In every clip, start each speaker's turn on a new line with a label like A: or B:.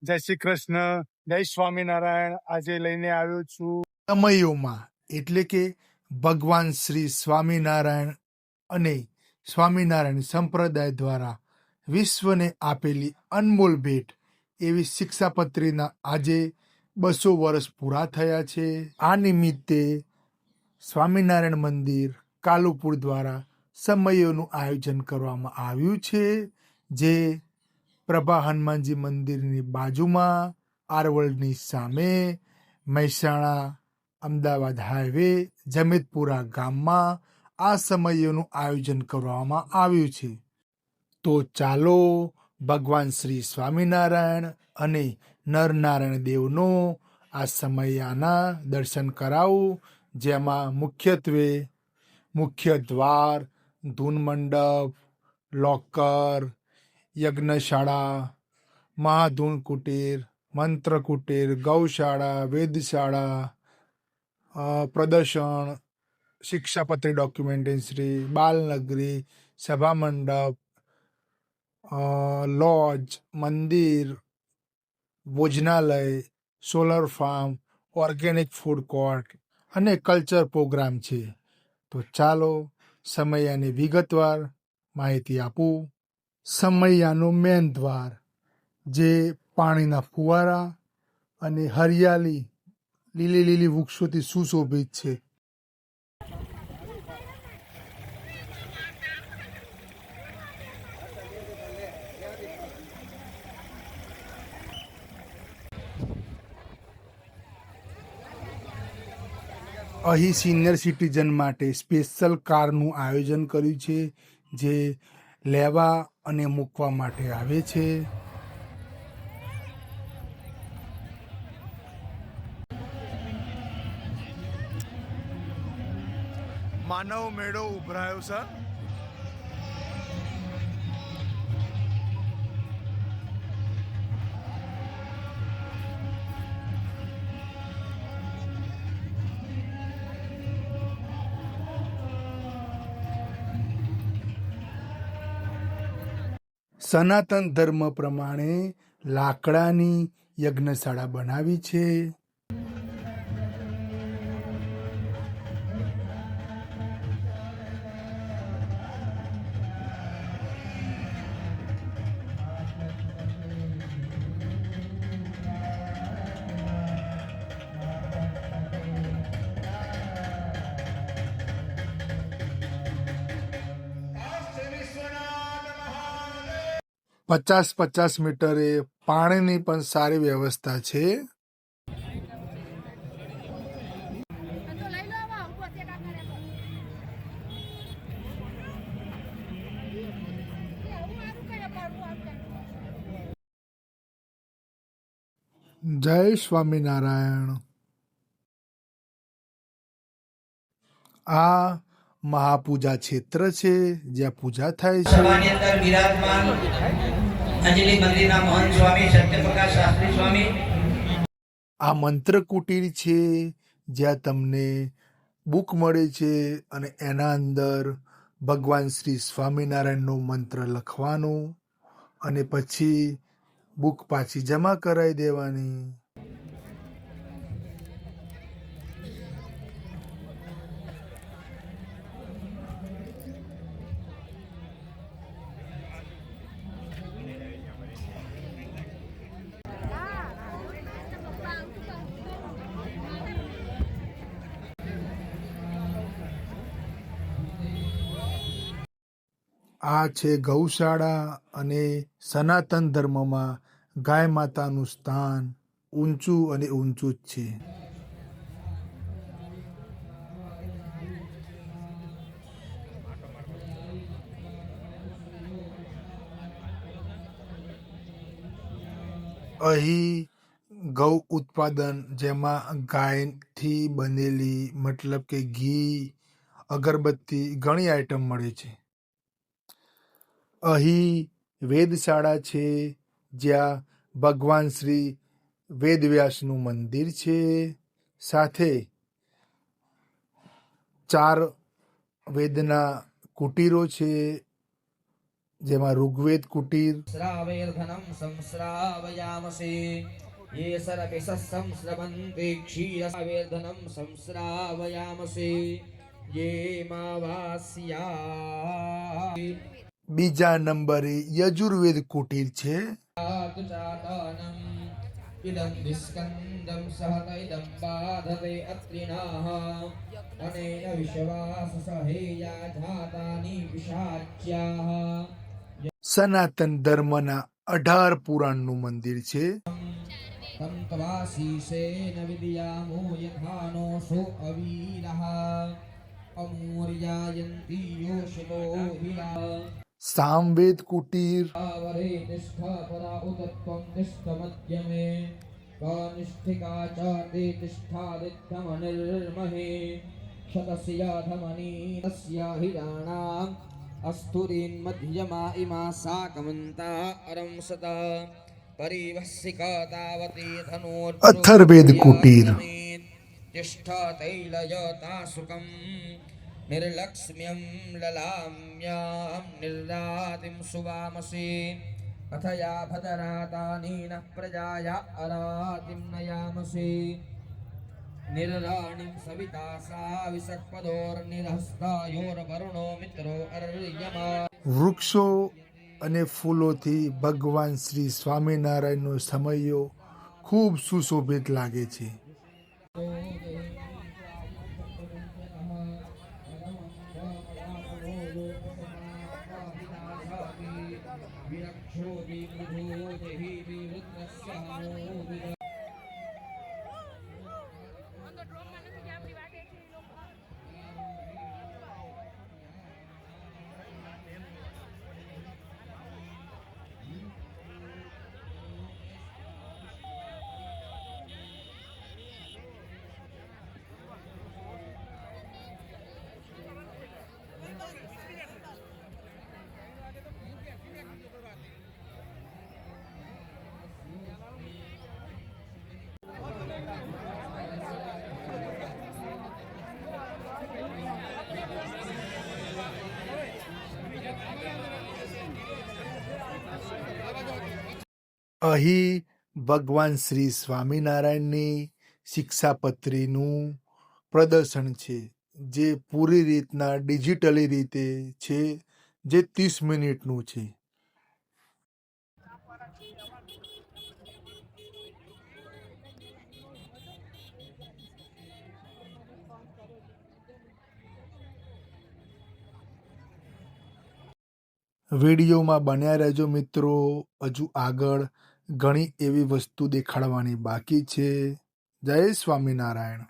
A: જય શ્રી કૃષ્ણ, જય સ્વામિનારાયણ. આજે લઈને આવ્યો છું
B: સમયોમાં એટલે કે ભગવાન શ્રી સ્વામિનારાયણ અને સ્વામિનારાયણ સંપ્રદાય દ્વારા વિશ્વને આપેલી અનમોલ ભેટ એવી શિક્ષાપત્રીના આજે 200 વર્ષ પૂરા થયા છે. આ નિમિત્તે સ્વામિનારાયણ મંદિર કાલુપુર દ્વારા સમયોનું આયોજન કરવામાં આવ્યું છે, જે પ્રભા હનુમાનજી મંદિરની બાજુમાં આરવલની સામે મહેસાણા અમદાવાદ હાઈવે જમેતપુરા ગામમાં આ સમયોનું આયોજન કરવામાં આવ્યું છે. તો ચાલો ભગવાન શ્રી સ્વામિનારાયણ અને નરનારાયણ દેવનો આ સમયાના દર્શન કરાવું, જેમાં મુખ્યત્વે મુખ્ય દ્વાર, ધૂન મંડપ, લોકર, યજ્ઞશાળા, મહાધૂન કુટીર, મંત્ર કુટીર, ગૌશાળા, વેદશાળા, પ્રદર્શન, શિક્ષાપત્રી ડોક્યુમેન્ટરી, બાલનગરી, સભા મંડપ, લોજ, મંદિર, ભોજનાલય, solar farm, organic food court અને કલ્ચર પ્રોગ્રામ છે. તો ચાલો સમયાની વિગતવાર માહિતી આપું. સમયાનો મેન દ્વાર, જે પાણીના ફુવારા અને હરિયાળી લીલી લીલી વૃક્ષોથી સુશોભિત છે. અહીં સિનિયર સિટીઝન માટે સ્પેશિયલ કારનું આયોજન કર્યું છે, જે લેવા અને મૂકવા માટે આવે છે.
A: માનવ મેળો ઉભરાયો છે.
B: સનાતન ધર્મ પ્રમાણે લાકડાની યજ્ઞશાળા બનાવી છે. પચાસ મીટરે પાણીની પણ સારી વ્યવસ્થા છે. જય સ્વામિનારાયણ. આ મહાપૂજા ક્ષેત્ર છે, જ્યાં પૂજા થાય છે.
C: સભાની અંદર બિરાજમાન અંજલિ મંદિરના મહંત સ્વામી સત્યપ્રકાશ શાસ્ત્રી સ્વામી.
B: આ મંત્ર કુટીર છે, જ્યાં તમને બુક મળે છે અને એના અંદર ભગવાન શ્રી સ્વામિનારાયણનો મંત્ર લખવાનો અને પછી બુક પાછી જમા કરાવી દેવાની. આ છે ગૌશાળા, અને સનાતન ધર્મમાં ગાય માતાનું સ્થાન ઊંચું અને ઊંચું જ છે. અહીં ગૌ ઉત્પાદન, જેમાં ગાયથી બનેલી મતલબ કે ઘી, અગરબત્તી, ઘણી આઈટમ મળે છે. અહીં વેદશાળા છે, જ્યાં ભગવાન શ્રી વેદવ્યાસનું મંદિર છે. સાથે 4 વેદના કુટીરો છે, જેમાં ઋગ્વેદ કુટીર,
C: श्रावेर्धनं संस्रावयामसि ये सर्पिषः संस्रवन्ति क्षीरसावेर्धनं संस्रावयामसि ये मावास्या
B: બીજા નંબરે યજુર્વેદ કુટીર છે,
C: चाकानम् इदं विस्कन्दं सहत इदं बाधते अत्रिणाः अनेन विश्वाससहेया जातानि पिशाच्याः
B: સનાતન ધર્મના 18 પુરાણનું મંદિર છે.
C: तं तवाशीसेन विद्यामो यथानो सो अवीरः अमूर्यायन्ति योषितो विरा
B: સામવેદ કુટીર,
C: आवरे तिष्ठा परा उदत्वं तिष्ठ मध्यमे कानिष्ठिका च ते तिष्ठादित्यमनिर्महे शतस्याधमनी तस्या हिराणाम् अस्तुरीन्मध्यमा इमा साकमन्ता अरंसता परिवस्सिका तावती धनोर्
B: અથર્વેદ કુટીર,
C: तिष्ठा तैलयता सुखम् निर्लक्ष्म्यं ललाम्यां निर्रातिं सुवामसि कथया भदरातानि नः प्रजाया अरातिं नयामसि निर्राणिं सविता सा विषक्पदोर्निरस्तायोर्वरुणो मित्रो अर्यमा
B: વૃક્ષો અને ફૂલોથી ભગવાન શ્રી સ્વામિનારાયણનો સમયો ખૂબ સુશોભિત લાગે છે. અહીં ભગવાન શ્રી સ્વામિનારાયણની શિક્ષાપત્રીનું પ્રદર્શન છે, જે પૂરી રીતના ડિજિટલી રીતે છે, જે 30 મિનિટનું છે. વિડીયોમાં બન્યા રહેજો મિત્રો, હજુ આગળ ઘણી એવી વસ્તુ દેખાડવાની બાકી છે. જય સ્વામિનારાયણ.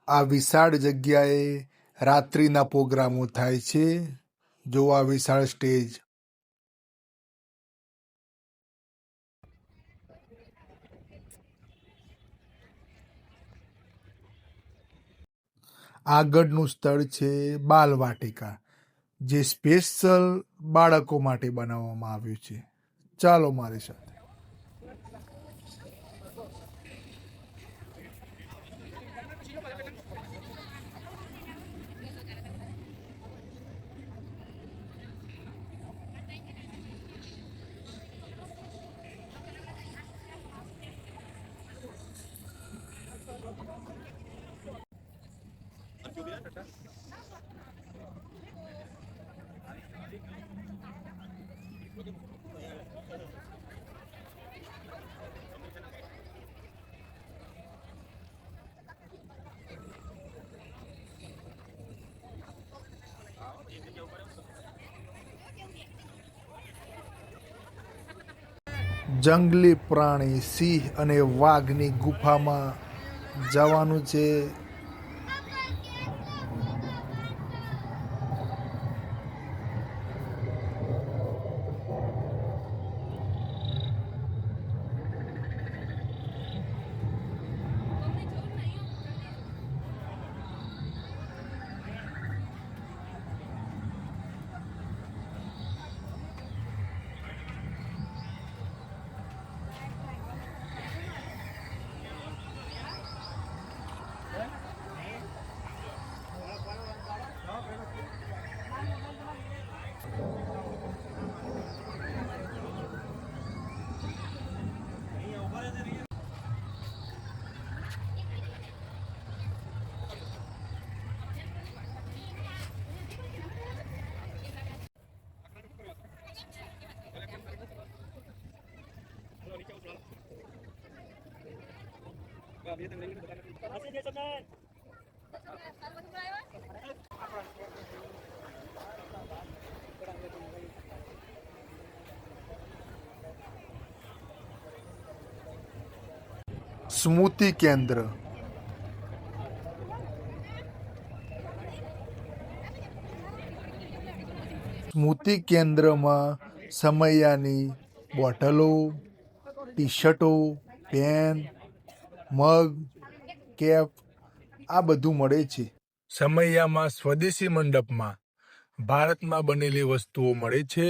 B: આ વિશાળ જગ્યાએ રાત્રિના પ્રોગ્રામો થાય છે. જો આ વિશાળ સ્ટેજ, આગળનું સ્થળ છે બાલવાટિકા, જે સ્પેશિયલ બાળકો માટે બનાવવામાં આવ્યું છે. ચાલો મારી સાથે. જંગલી પ્રાણી સિંહ અને વાઘની ગુફામાં જવાનું છે. સ્મૃતિ કેન્દ્ર. સ્મૃતિ કેન્દ્રમાં સમૈયાની બોટલો, ટી શર્ટો, પેન, મગ, કેપ આ બધું મળે છે. સમૈયામાં સ્વદેશી મંડપમાં ભારતમાં બનેલી વસ્તુઓ મળે છે.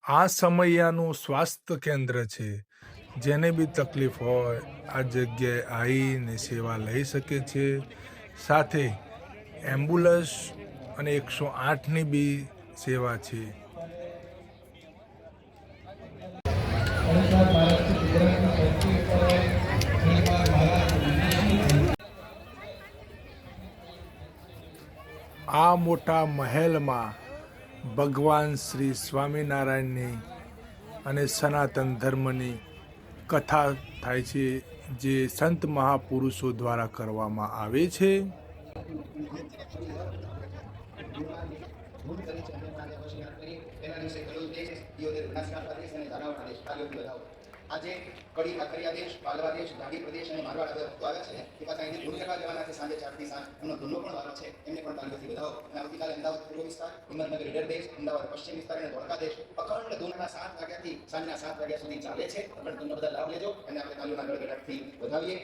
B: આ સમૈયાનું સ્વાસ્થ્ય કેન્દ્ર છે. જેને બી તકલીફ હોય આ જગ્યાએ આવીને સેવા લઈ શકે છે. સાથે એમ્બ્યુલન્સ અને 108ની બી સેવા છે. આ મોટા મહેલમાં ભગવાન શ્રી સ્વામિનારાયણની અને સનાતન ધર્મની કથા થાય છે, જે સંત મહાપુરુષો દ્વારા કરવામાં આવે છે.
D: આજે કડી કાકરિયા દેશ, પાલવા દેશ, ઢાડી પ્રદેશ અને મારવાડ દ્વારા છે કે પાછા અહીંથી ધૂન કરવા જવાના છે. સાંજે 4 થી 7 એમનો ધૂનનો પણ વારો છે. એમને પણ તાલીમથી વધાવો. અને આવતીકાલે અમદાવાદ પૂર્વ વિસ્તાર, હિંમતનગર ઈડર દેશ, અમદાવાદ પશ્ચિમ વિસ્તાર અને ધોળકા દેશ અખંડ ધૂનના 7 વાગ્યાથી સાંજના 7 વાગ્યા સુધી ચાલે છે. અખંડ ધૂનનો બધા લાભ લેજો અને આપણે તાલીમના ગળગડાટથી વધાવીએ.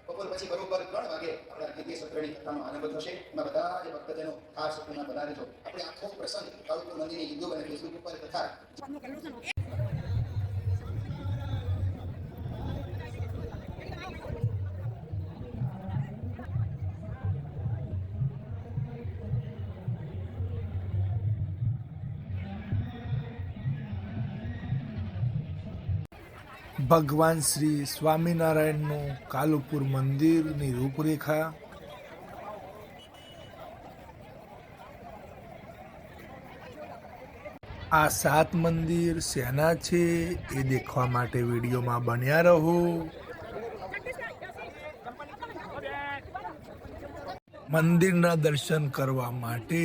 D: બપોર પછી બરોબર 3 વાગે આપણા દ્વિતીય સત્રની કથાનો આરંભ થશે. એમાં બધા જ ભક્તજનો ખાસ સત્રમાં બનાવજો. આપણે આખો પ્રસંગ કાળુપુર મંદિરની યુટ્યુબ અને ફેસબુક ઉપર તથા
B: ભગવાન શ્રી સ્વામિનારાયણનું કાલુપુર મંદિરની રૂપરેખા. આ 7 મંદિર શેના છે એ દેખવા માટે વિડીયોમાં બન્યા રહો. મંદિરના દર્શન કરવા માટે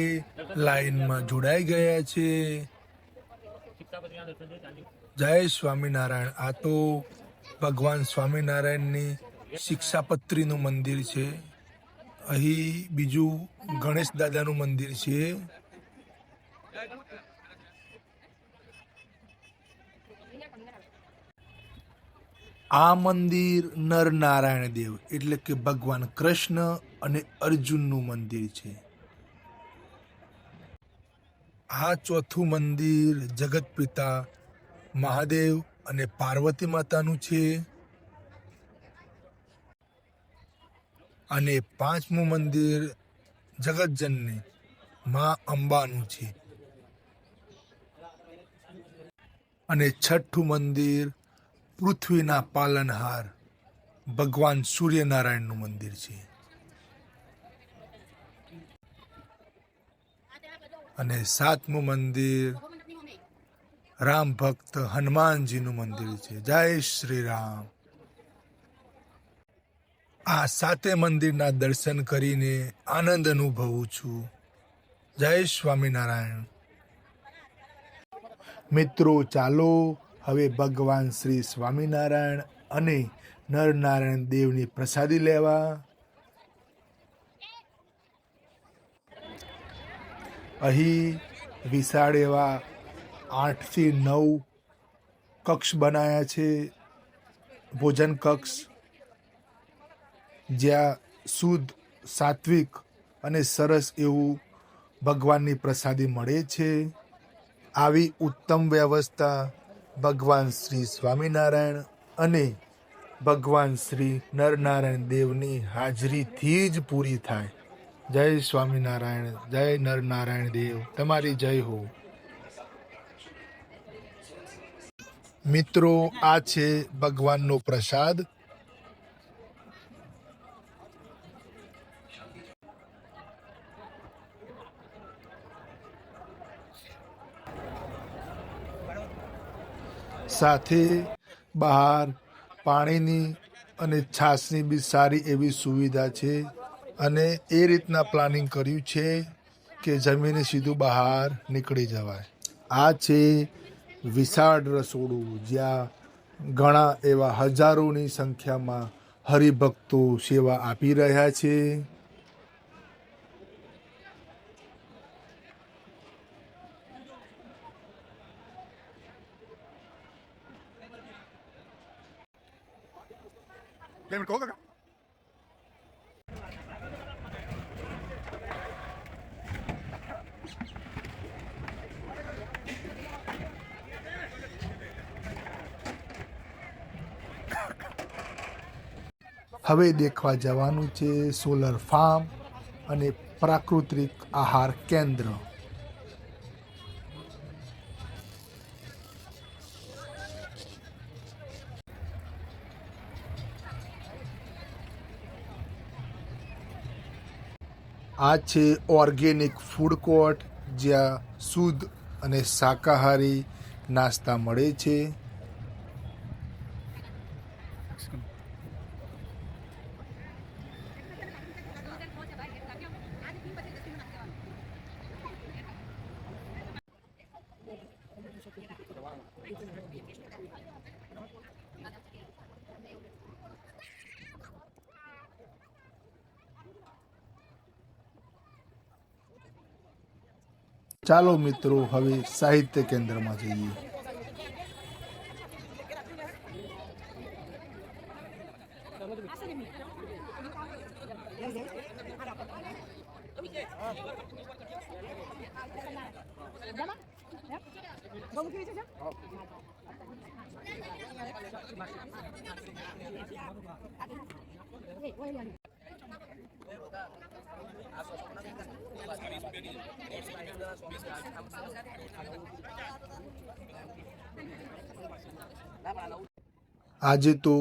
B: લાઈનમાં જોડાઈ ગયા છે. જય સ્વામિનારાયણ. આ તો ભગવાન સ્વામિનારાયણની શિક્ષાપત્રીનું મંદિર છે. અહીં બીજું ગણેશ દાદાનું મંદિર છે. આ મંદિર નરનારાયણ દેવ એટલે કે ભગવાન કૃષ્ણ અને અર્જુનનું મંદિર છે. આ ચોથું મંદિર જગત પિતા મહાદેવ અને પાર્વતી માતાનું છે. અને 5મું મંદિર જગતજનની મા અંબાનું છે. અને 6થું મંદિર પૃથ્વીના પાલનહાર ભગવાન સૂર્યનારાયણનું મંદિર છે. અને 7મું મંદિર રામ ભક્ત હનુમાનજીનું મંદિર છે. જય શ્રી રામ. આ 7 મંદિરના દર્શન કરીને આનંદ અનુભવું છું. જય સ્વામિનારાયણ. મિત્રો ચાલો હવે ભગવાન શ્રી સ્વામિનારાયણ અને નરનારાયણ દેવની પ્રસાદી લેવા. અહીં વિશાળ એવા 8 થી 9 કક્ષ બનાયા છે, ભોજન કક્ષ, જ્યાં શુદ્ધ, સાત્વિક અને સરસ એવું ભગવાનની પ્રસાદી મળે છે. આવી ઉત્તમ વ્યવસ્થા ભગવાન શ્રી સ્વામિનારાયણ અને ભગવાન શ્રી નરનારાયણ દેવની હાજરીથી જ પૂરી થાય. જય સ્વામિનારાયણ, જય નરનારાયણ દેવ, તમારી જય હો. મિત્રો, આ છે ભગવાનનો પ્રસાદ. સાથે બહાર પાણીની અને છાશની બી સારી એવી સુવિધા છે અને એ રીતના પ્લાનિંગ કર્યું છે કે જમીને સીધું બહાર નીકળી જવાય. આ છે વિશાળ રસોડું, જ્યાં ઘણા એવા હજારોની સંખ્યામાં હરિભક્તો સેવા આપી રહ્યા છે. હવે દેખવા જવાનું છે સોલર ફાર્મ અને પ્રાકૃતિક આહાર કેન્દ્ર. આ છે ઓર્ગેનિક ફૂડ કોર્ટ, જ્યાં શુદ્ધ અને શાકાહારી નાસ્તા મળે છે. ચાલો મિત્રો, હવે સાહિત્ય કેન્દ્રમાં જઈએ. આજે તો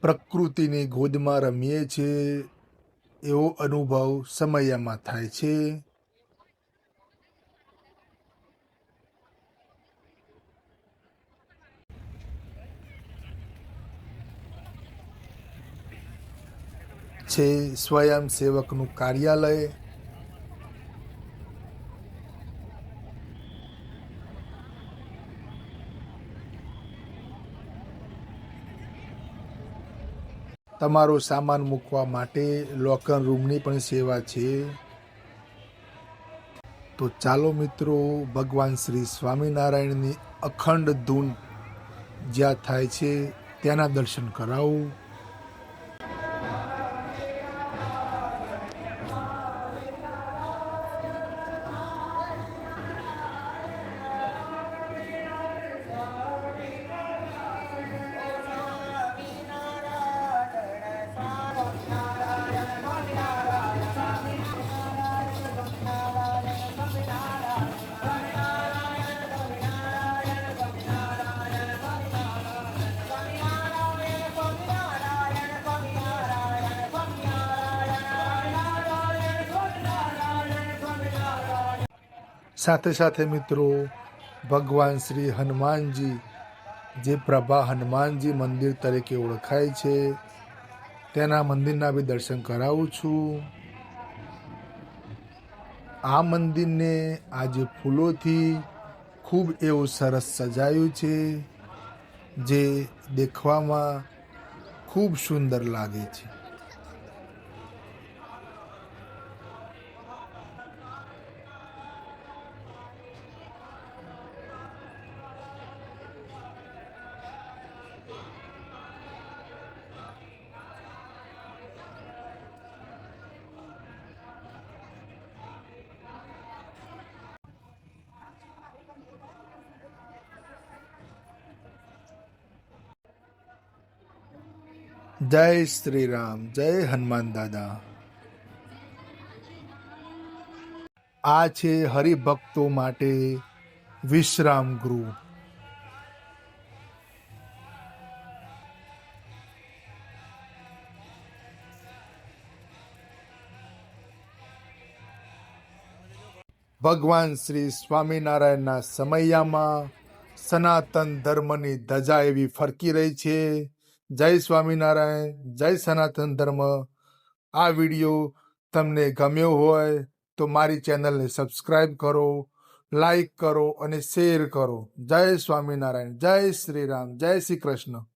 B: પ્રકૃતિની ગોદમાં રમીએ છીએ એવો અનુભવ સમયમાં થાય છે. સ્વયંસેવકનું કાર્યાલય. તમારો સામાન મૂકવા માટે લોકર રૂમની પણ સેવા છે. તો ચાલો મિત્રો, ભગવાન શ્રી સ્વામિનારાયણની અખંડ ધૂન જ્યાં થાય છે ત્યાંના દર્શન કરાવું. સાથે સાથે મિત્રો ભગવાન શ્રી હનુમાનજી, જે પ્રભા હનુમાનજી મંદિર તરીકે ઓળખાય છે, તેના મંદિરના બી દર્શન કરાવું છું. આ મંદિરને આજે ફૂલોથી ખૂબ એવું સરસ સજાયું છે, જે દેખવામાં ખૂબ સુંદર લાગે છે. જય શ્રી રામ, જય હનુમાન દાદા. આ છે હરિભક્તો માટે વિશ્રામ ગૃહ. ભગવાન શ્રી સ્વામિનારાયણના સમયમાં સનાતન ધર્મની ધજા એવી ફરકી રહી છે. જય સ્વામિનારાયણ, જય સનાતન ધર્મ. આ વિડીયો તમને ગમ્યો હોય તો મારી ચેનલને સબસ્ક્રાઈબ કરો, લાઈક કરો અને શેર કરો. જય સ્વામિનારાયણ, જય શ્રી રામ, જય શ્રી કૃષ્ણ.